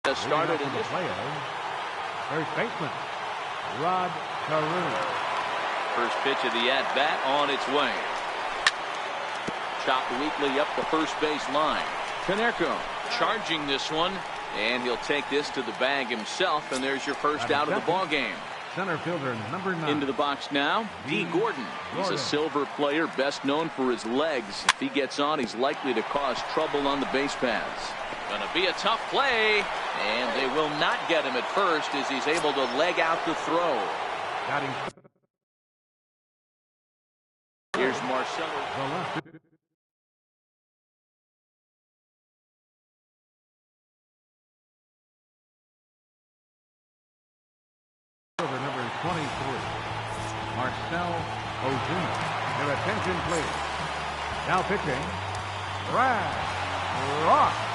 Started in this player. First baseman, Rod Carew. First pitch of the at-bat on its way. Chopped weakly up the first base line. Canerco charging this one, and he'll take this to the bag himself, and there's your first out of the ball game. Center fielder number 9. Into the box now, D. Gordon. He's a silver player, best known for his legs. If he gets on, he's likely to cause trouble on the base paths. Gonna be a tough play, and they will not get him at first as he's able to leg out the throw. Got him. Here's Marshals. Number 23, Marcell Ozuna. Your attention, please. Now pitching, Brad Rock.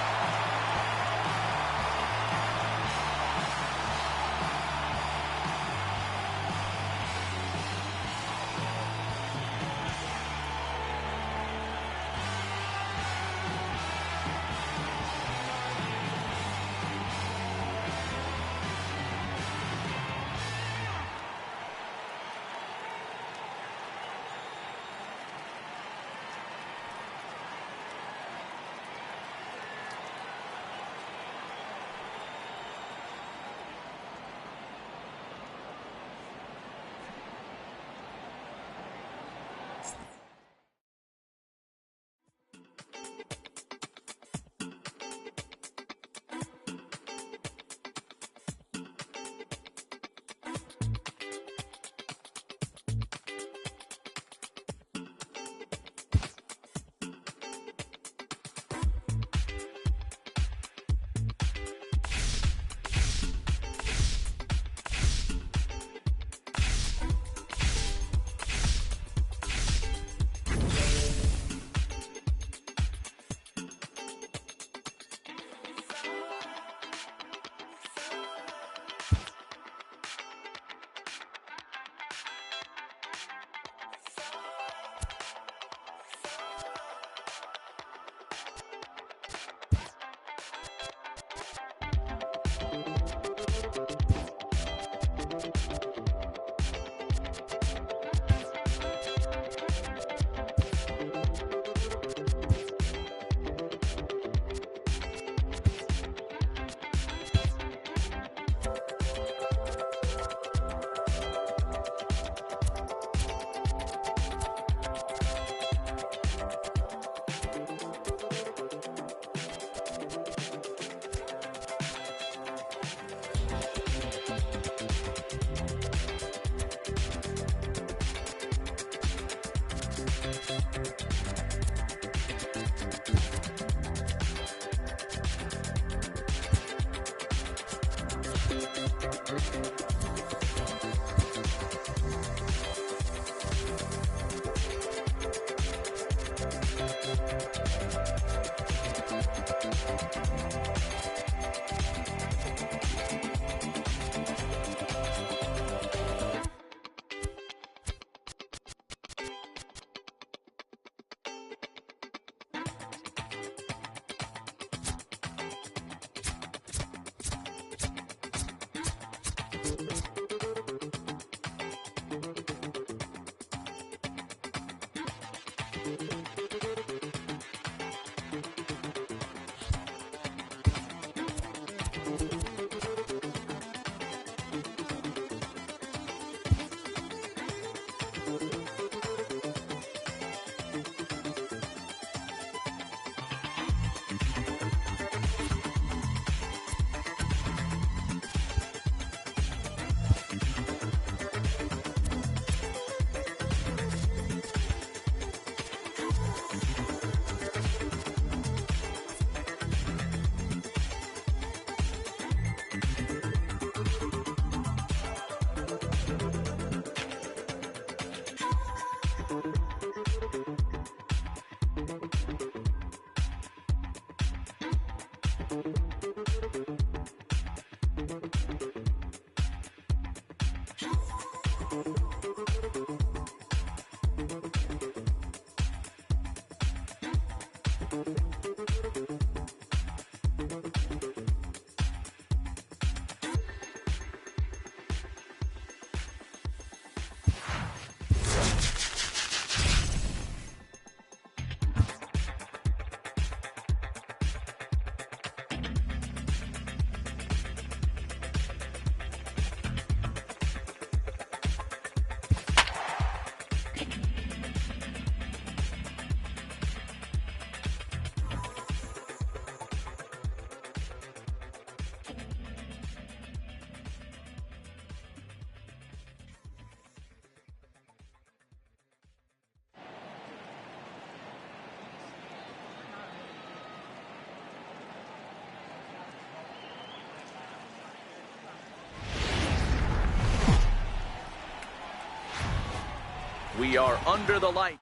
We are under the light.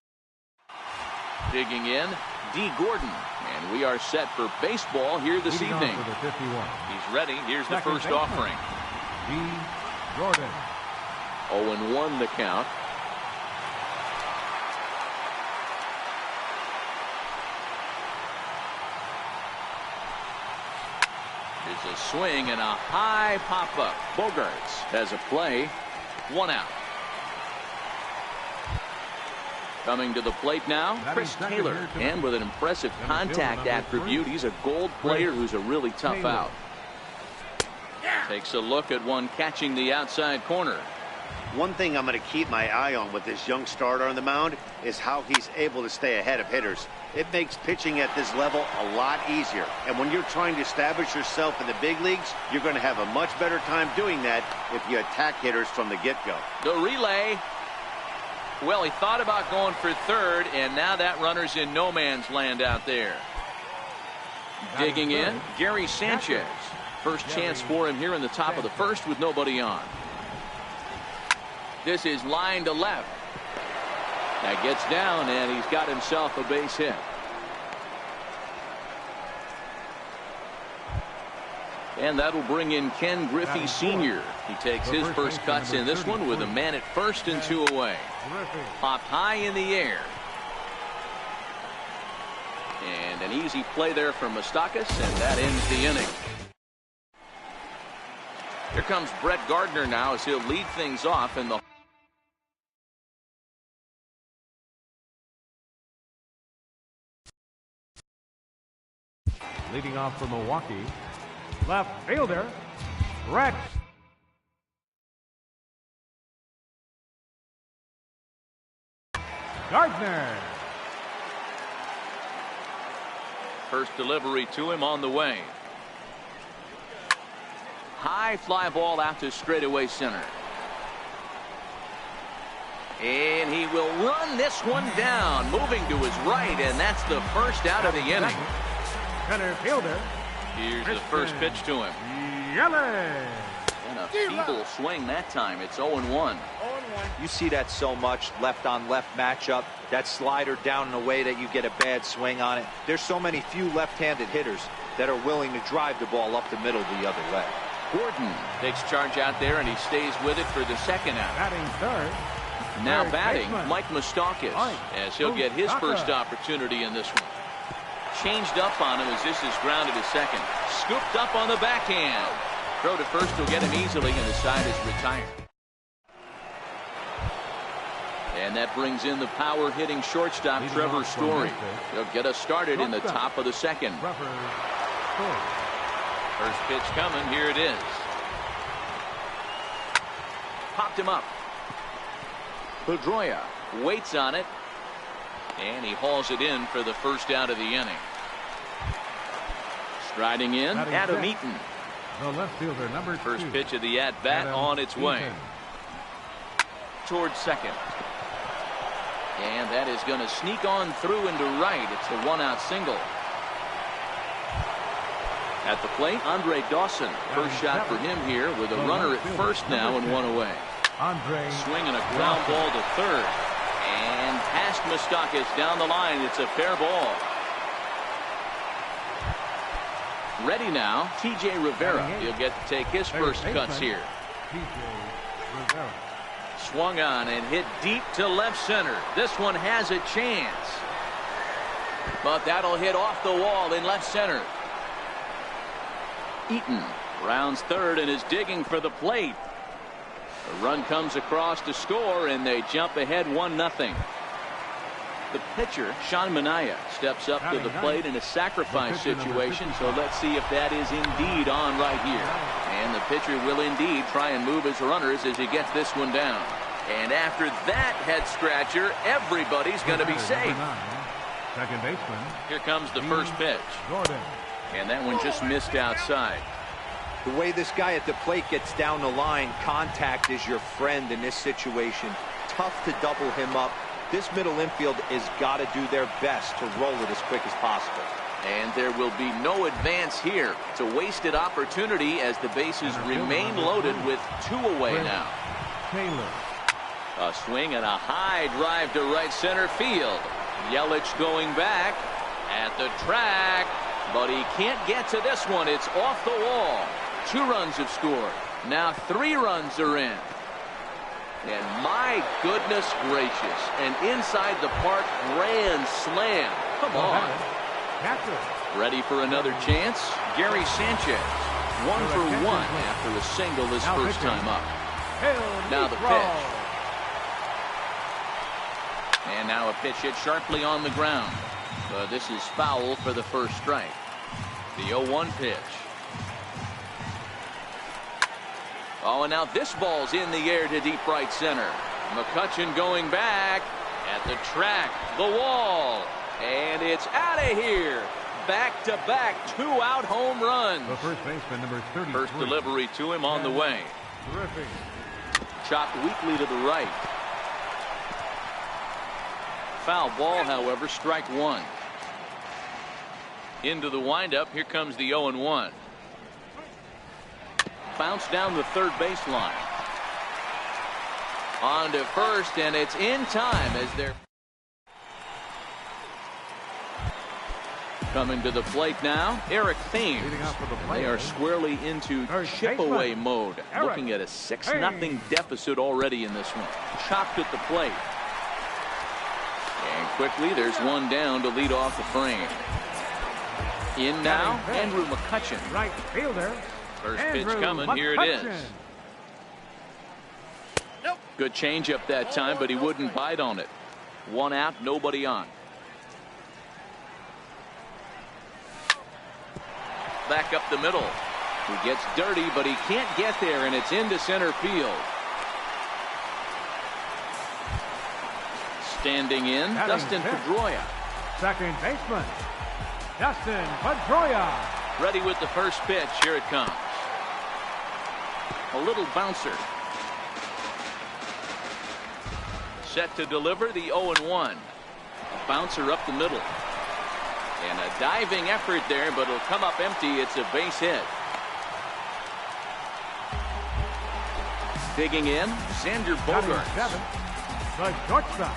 Digging in, D. Gordon. And we are set for baseball here this evening. He's ready. Here's the first offering. D. Gordon. 0-1 the count. There's a swing and a high pop-up. Bogarts has a play. 1 out. Coming to the plate now, Chris Taylor. And with an impressive contact attribute, he's a gold player who's a really tough out. Takes a look at one catching the outside corner. One thing I'm going to keep my eye on with this young starter on the mound is how he's able to stay ahead of hitters. It makes pitching at this level a lot easier. And when you're trying to establish yourself in the big leagues, you're going to have a much better time doing that if you attack hitters from the get-go. The relay. Well, he thought about going for third, and now that runner's in no man's land out there. Digging in, Gary Sanchez. First chance for him here in the top of the first with nobody on. This is line to left. That gets down, and he's got himself a base hit. And that'll bring in Ken Griffey Sr. He takes his first cuts in this one with a man at first and 2 away. Popped high in the air. And an easy play there from Moustakas, and that ends the inning. Here comes Brett Gardner now as he'll lead things off in the leading off for Milwaukee, left fielder, Rex. Gardner. First delivery to him on the way. High fly ball out to straightaway center. And he will run this one down, moving to his right, and that's the first out of the inning. Center fielder. Here's the first pitch to him. Yelich. And a feeble swing that time. It's 0-1. You see that so much, left on left matchup. That slider down in a way that you get a bad swing on it. There's so many few left-handed hitters that are willing to drive the ball up the middle the other way. Gordon takes charge out there, and he stays with it for the second out. Batting third. Now batting, Mike Moustakas, as he'll get his first opportunity in this one. Changed up on him as this is grounded to second. Scooped up on the backhand. Throw to first will get him easily, and the side is retired. And that brings in the power hitting shortstop Trevor Story. He'll get us started in the top of the second. First pitch coming. Here it is. Popped him up. Pedroia waits on it. And he hauls it in for the first out of the inning. Striding in, Adam Eaton. The left fielder, number 2. First pitch of the at-bat on its way. Towards second. And that is going to sneak on through into right. It's a 1-out single. At the plate, Andre Dawson. First shot for him here with a runner at first now and 1 away. Swinging a ground ball to third. And past Moustakas down the line. It's a fair ball. Ready now, T.J. Rivera. He'll get to take his first cuts here. Swung on and hit deep to left center. This one has a chance. But that'll hit off the wall in left center. Eaton rounds third and is digging for the plate. A run comes across to score, and they jump ahead 1-0. The pitcher, Sean Manaea, steps up to the plate in a sacrifice situation, so let's see if that is indeed on right here. And the pitcher will indeed try and move his runners as he gets this one down. And after that head scratcher, everybody's going to be safe. Second baseman. Here comes the first pitch. And that one just missed outside. The way this guy at the plate gets down the line, contact is your friend in this situation. Tough to double him up. This middle infield has got to do their best to roll it as quick as possible. And there will be no advance here. It's a wasted opportunity as the bases remain loaded with 2 away now. Taylor. A swing and a high drive to right center field. Yelich going back at the track, but he can't get to this one. It's off the wall. 2 runs have scored. Now 3 runs are in. And my goodness gracious, an inside the park grand slam. Come on. Ready for another chance? Gary Sanchez. 1 for 1 after a single his first time up. Now the pitch. And now a pitch hit sharply on the ground. This is foul for the first strike. The 0-1 pitch. Oh, and now this ball's in the air to deep right center. McCutchen going back at the track, the wall, and it's out of here. Back-to-back 2-out home runs. The first baseman, number 33. First delivery to him on the way. Terrific. Chopped weakly to the right. Foul ball, however, strike 1. Into the windup. Here comes the 0-1. Bounce down the third baseline. On to first, and it's in time as they're coming to the plate now. Eric Thames. They are squarely into chip-away mode. Looking at a 6-0 deficit already in this one. Chopped at the plate. And quickly, there's one down to lead off the frame. In now, Andrew McCutchen. Right fielder. First pitch coming. Here it is. Good changeup that time, but he wouldn't bite on it. 1 out, nobody on. Back up the middle. He gets dirty, but he can't get there, and it's into center field. Standing in, Dustin Pedroia. Second baseman, Dustin Pedroia. Ready with the first pitch. Here it comes. A little bouncer. Set to deliver the 0-1. A bouncer up the middle. And a diving effort there, but it'll come up empty. It's a base hit. Digging in, Xander Bogaerts. The shortstop,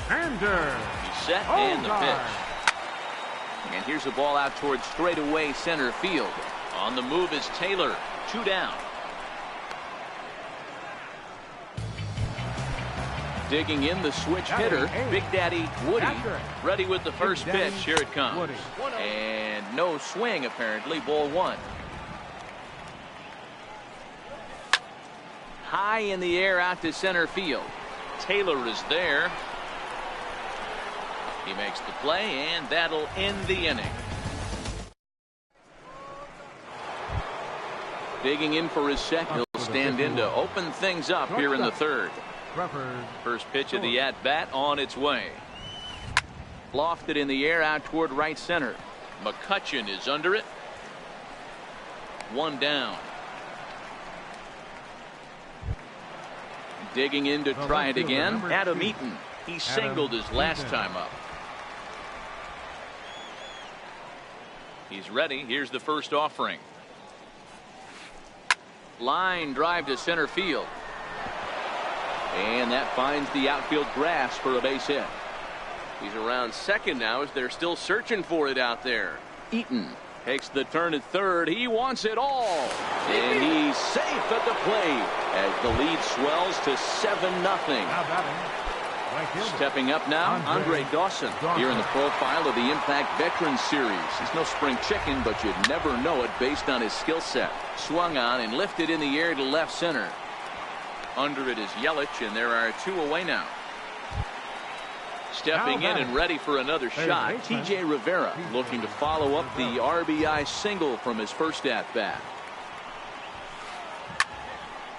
Xander. He's set and the pitch. And here's a ball out towards straightaway center field. On the move is Taylor. 2 down. Digging in, the switch hitter, Big Daddy Woody. Ready with the first pitch. Here it comes. And no swing, apparently. Ball 1. High in the air out to center field. Taylor is there. He makes the play, and that'll end the inning. Digging in for his second. He'll stand in to open things up here in the third. First pitch of the at-bat on its way. Lofted in the air out toward right center. McCutchen is under it. 1 down. Digging in to try it again. Adam Eaton. He singled his last time up. He's ready. Here's the first offering. Line drive to center field. And that finds the outfield grass for a base hit. He's around second now as they're still searching for it out there. Eaton takes the turn at third. He wants it all. And he's safe at the plate as the lead swells to 7-0. Stepping up now, Andre Dawson. Here in the profile of the Impact Veterans Series. He's no spring chicken, but you'd never know it based on his skill set. Swung on and lifted in the air to left center. Under it is Yelich, and there are 2 away now. Stepping in and ready for another shot, TJ Rivera looking to follow up the RBI single from his first at-bat.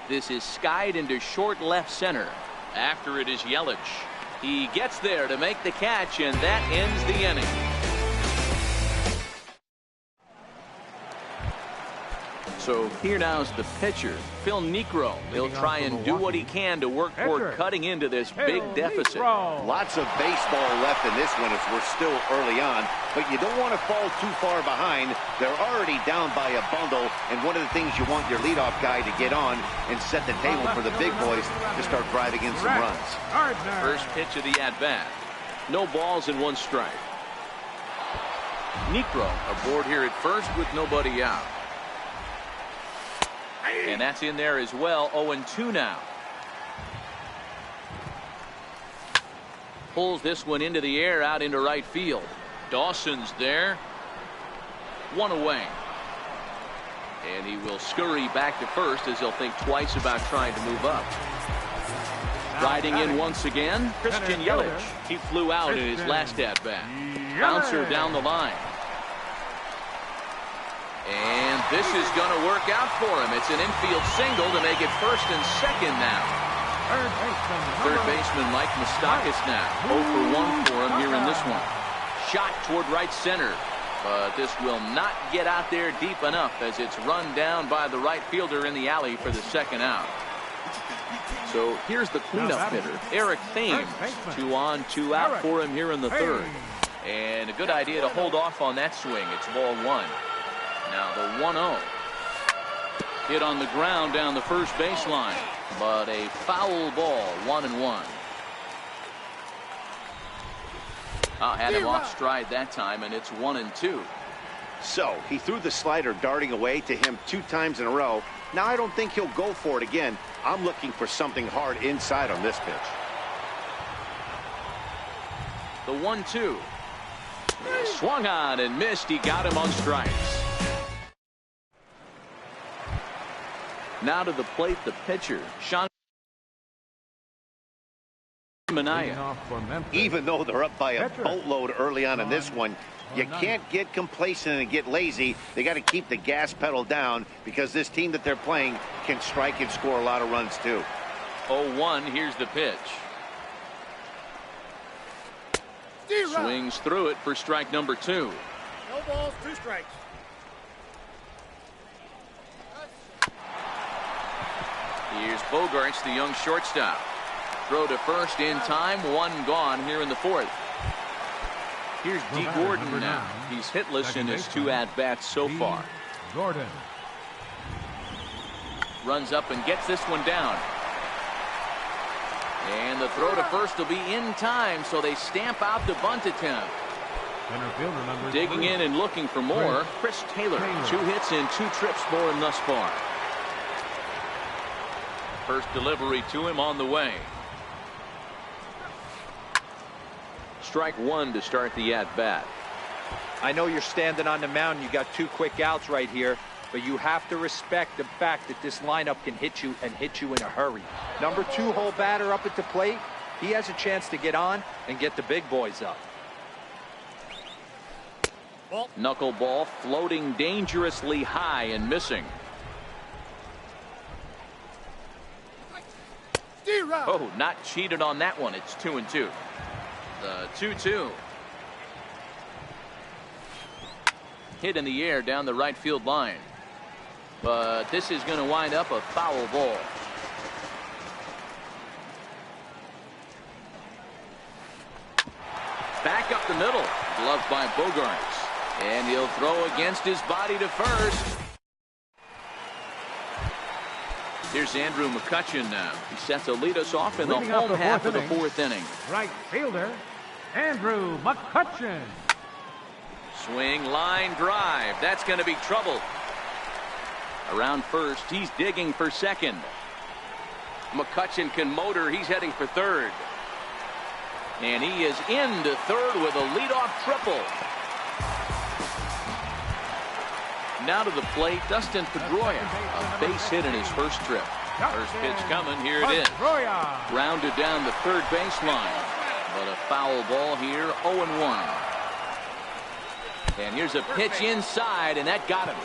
This is skied into short left center. After it is Yelich. He gets there to make the catch, and that ends the inning. So here now is the pitcher, Phil Niekro. He'll try and do what he can to work toward cutting into this big deficit. Lots of baseball left in this one as we're still early on, but you don't want to fall too far behind. They're already down by a bundle, and one of the things you want your leadoff guy to get on and set the table for the big boys to start driving in some runs. First pitch of the at-bat. No balls and 1 strike. Niekro aboard here at first with nobody out. And that's in there as well. 0-2 now. Pulls this one into the air out into right field. Dawson's there. 1 away. And he will scurry back to first as he'll think twice about trying to move up. Riding in once again, Christian Yelich. He flew out in his last at-bat. Bouncer down the line. And this is going to work out for him. It's an infield single to make it first and second now. Third baseman Mike Moustakas now. 0 for 1 for him here in this one. Shot toward right center. But this will not get out there deep enough as it's run down by the right fielder in the alley for the second out. So here's the cleanup hitter, Eric Thames. 2 on, 2 out for him here in the third. And a good idea to hold off on that swing. It's ball 1. Now the 1-0. Hit on the ground down the first baseline, but a foul ball. 1-1. Had him off stride that time, and it's 1-2. So he threw the slider darting away to him 2 times in a row. Now I don't think he'll go for it again. I'm looking for something hard inside on this pitch. The 1-2. Swung on and missed. He got him on strikes. Now to the plate, the pitcher, Sean Manaea. Even though they're up by a boatload early on in this one, you can't get complacent and get lazy. They got to keep the gas pedal down because this team that they're playing can strike and score a lot of runs too. 0-1. Here's the pitch. Swings through it for strike number 2. No balls, 2 strikes. Here's Bogaerts, the young shortstop. Throw to first in time. 1 gone here in the 4th. Here's D. Gordon now. He's hitless in his 2 at-bats so far. Gordon runs up and gets this one down. And the throw to first will be in time, so they stamp out the bunt attempt. Digging in and looking for more, Chris Taylor. 2 hits and 2 trips for him thus far. First delivery to him on the way. Strike 1 to start the at-bat. I know you're standing on the mound. You got 2 quick outs right here, but you have to respect the fact that this lineup can hit you and hit you in a hurry. Number 2 hole batter up at the plate. He has a chance to get on and get the big boys up. Knuckleball floating dangerously high and missing. Oh, not cheated on that one. It's 2-2. The 2-2. Hit in the air down the right field line. But this is going to wind up a foul ball. Back up the middle. Gloved by Bogaerts. And he'll throw against his body to first. Here's Andrew McCutchen now. He sets to lead us off in the home half of the 4th inning. Right fielder, Andrew McCutchen. Swing, line drive. That's going to be trouble. Around first, he's digging for second. McCutchen can motor. He's heading for third. And he is into third with a leadoff triple. Now to the plate, Dustin Pedroia. A base hit in his first trip. First pitch coming. Here it is. Grounded down the third baseline. But a foul ball here. 0-1. And here's a pitch inside, and that got him.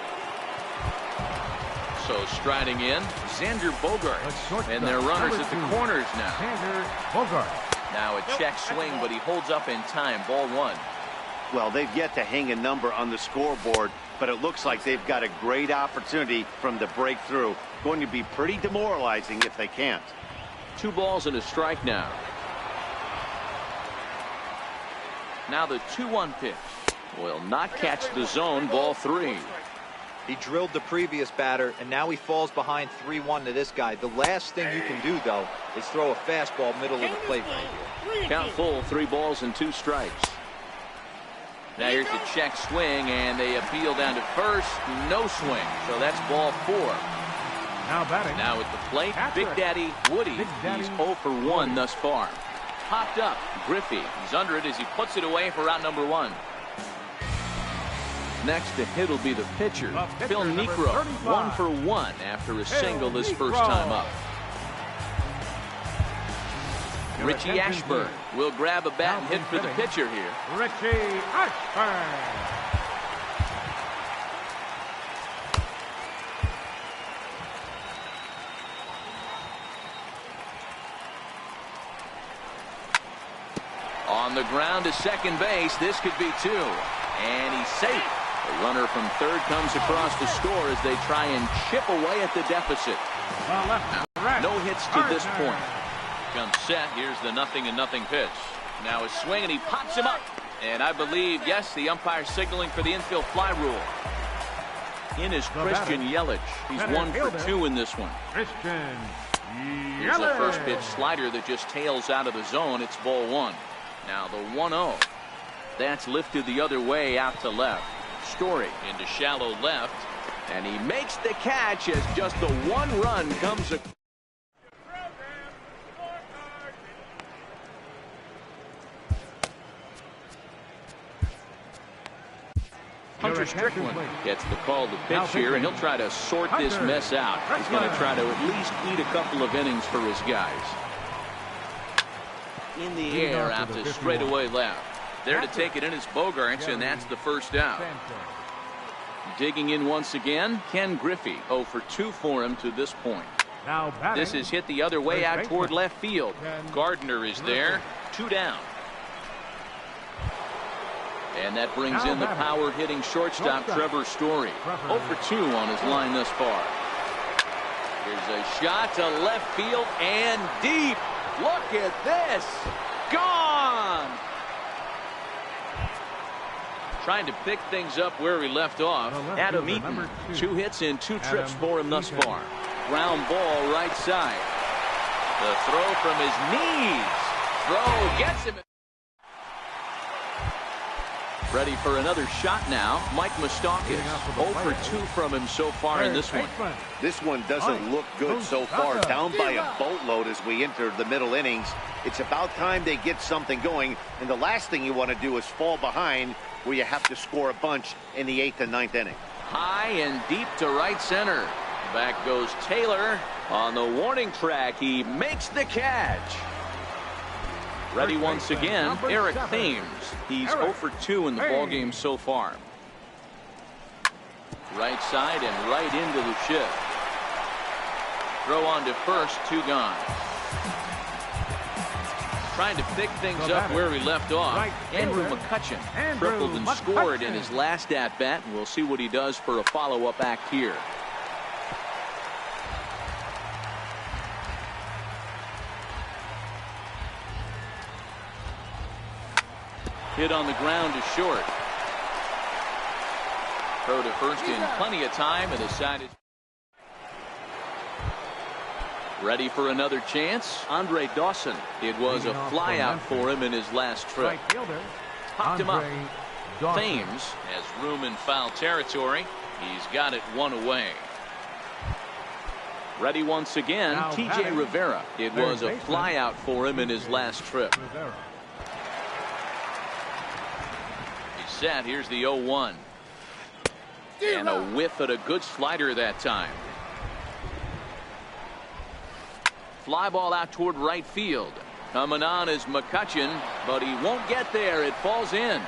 So striding in, Xander Bogaerts. And their runners at the corners now. Xander Bogaerts. Now a check swing, but he holds up in time. Ball 1. Well, they've yet to hang a number on the scoreboard but it looks like they've got a great opportunity from the breakthrough. Going to be pretty demoralizing if they can't. 2 balls and a strike now. Now the 2-1 pitch will not catch the zone. Ball 3. He drilled the previous batter, and now he falls behind 3-1 to this guy. The last thing you can do, though, is throw a fastball middle of the plate right here. Count full, 3 balls and 2 strikes. Now here's the check swing, and they appeal down to first. No swing, so that's ball 4. Now batting. Now at the plate, Catcher. Big Daddy Woody. He's 0 for 1 thus far. Popped up, Griffey. He's under it as he puts it away for out number 1. Next to hit will be the pitcher, Phil Niekro, 1 for 1 after a single his first time up. Richie Ashburn will grab a bat and hit for the pitcher here. Richie Ashburn. On the ground to second base. This could be 2. And he's safe. The runner from third comes across to score as they try and chip away at the deficit. No hits to this point. Comes set. Here's the 0-0 pitch. Now a swing, and he pops him up. And I believe, yes, the umpire signaling for the infield fly rule. In is Christian Yelich. He's 1 for 2 in this one. Christian Here's the Yelich. first pitch slider that just tails out of the zone. It's ball 1. Now the 1-0. That's lifted the other way out to left. Story into shallow left, and he makes the catch as just the 1 run comes. Hunter Strickland gets the call to pitch here, and he'll try to sort this mess out. He's going to try to at least eat a couple of innings for his guys. In the air out to straightaway left. There to take it in is Bogarts, and that's the first out. Digging in once again, Ken Griffey. 0 for 2 for him to this point. Now batting. This is hit the other way out toward left field. Gardner is there. 2 down. And that brings in the power hitting shortstop Trevor Story. 0 for 2 on his line thus far. Here's a shot to left field and deep. Look at this. Gone. Trying to pick things up where he left off. Adam Eaton, 2 hits in 2 trips for him thus far. Ground ball right side. The throw from his knees. Throw gets him. Ready for another shot now. Mike Moustakas. 0 for 2 from him so far in this one. This one doesn't look good so far. Down by a boatload as we enter the middle innings. It's about time they get something going. And the last thing you want to do is fall behind where you have to score a bunch in the 8th and 9th inning. High and deep to right center. Back goes Taylor on the warning track. He makes the catch. Ready once again, Eric Thames. He's 0 for 2 in the ballgame so far. Right side and right into the shift. Throw on to first, 2 gone. Trying to pick things up where he left off. Andrew McCutchen tripled and scored in his last at-bat, and we'll see what he does for a follow-up act here. Hit on the ground to short. Throw to first in plenty of time, and the side is ready for another chance. Andre Dawson. It was a flyout for him in his last trip. Popped him up. Thames has room in foul territory. He's got it 1 away. Ready once again, TJ Rivera. It was a flyout for him in his last trip. He's set. Here's the 0-1. And a whiff at a good slider that time. Fly ball out toward right field. Coming on is McCutchen, but he won't get there. It falls in.